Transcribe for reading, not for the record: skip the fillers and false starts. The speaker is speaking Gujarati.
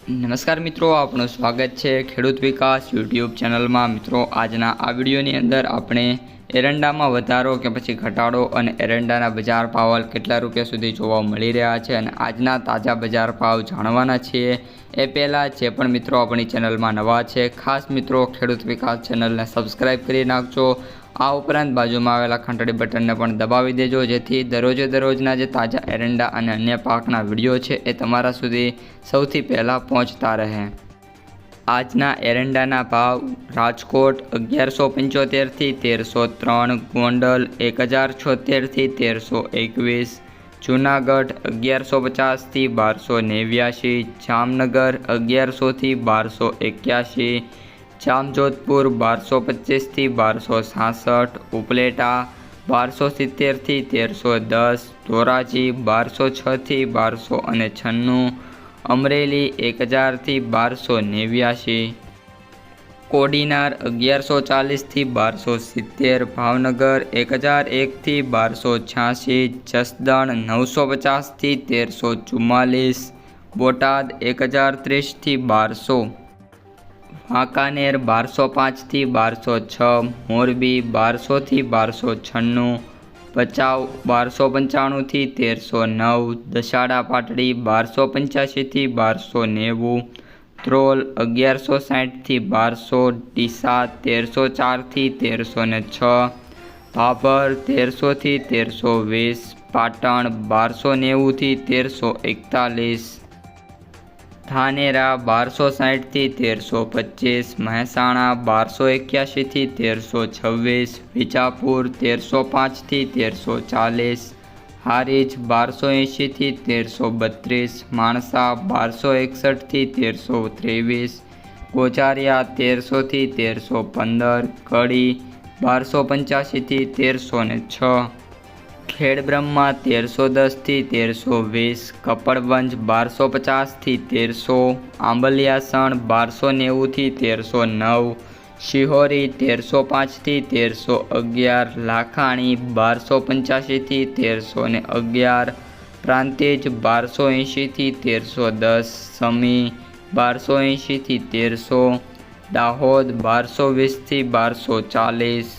નમસ્કાર મિત્રો, આપનું સ્વાગત છે ખેડૂત વિકાસ યુટ્યુબ ચેનલમાં। મિત્રો, આજના આ વિડીયોની અંદર આપણે એરંડામાં વધારો કે પછી ઘટાડો અને એરંડાના બજાર ભાવ કેટલા રૂપિયા સુધી જોવા મળી રહ્યા છે અને આજના તાજા બજાર ભાવ જાણવાના છીએ। એ પહેલાં જે પણ મિત્રો આપણી ચેનલમાં નવા છે, ખાસ મિત્રો ખેડૂત વિકાસ ચેનલને સબસ્ક્રાઈબ કરી નાખજો। આ ઉપરાંત બાજુમાં આવેલા ઘંટડી બટનને પણ દબાવી દેજો, જેથી દરરોજના જે તાજા એરંડા અને અન્ય પાકના વિડીયો છે એ તમારા સુધી સૌથી પહેલાં પહોંચતા રહે। આજના એરંડાના ભાવ: રાજકોટ 1175 થી 1303, ગોંડલ 1076 થી 1321, જૂનાગઢ 1150 થી 1289, જામનગર 1100 થી 1281, જામજોધપુર 1225 થી 1266, ઉપલેટા 1270 થી 1310, ધોરાજી 1206 થી 1296, અમરેલી 1000 થી 1289, કોડીનાર 1140 થી 1270, ભાવનગર 1001 થી 1286, જસદણ 950 થી 1344, બોટાદ 1030 થી 1200, વાંકાનેર 1205 થી 1206, મોરબી 1200 થી 1296, ભચાઉ 1295 થી 1309, દસાડા પાટડી 1285 થી 1290, ધ્રોલ 1160 થી 1200, ડીસા 1304 થી 1306, ભાભર 1300 થી 1320, પાટણ 1290 થી 1341, ધાનેરા 1260 થી 1325, મહેસાણા 1281 થી 1326, વિજાપુર 1305 થી 1340, હારીજ 1280 થી 1332, માણસા 1261 થી 1323, ગોઝારિયા 1300 થી 1315, કડી 1285 થી 1306, ખેડબ્રહ્મા 1310 થી 1320, કપડવંજ 1250 થી 1300, આંબલિયાસણ 1290 થી 1309, શિહોરી 1305 થી 1311, લાખાણી 1285 થી 1311, પ્રાંતિજ 1280 થી 1310, સમી 1280 થી 1300, દાહોદ 1220 થી 1240।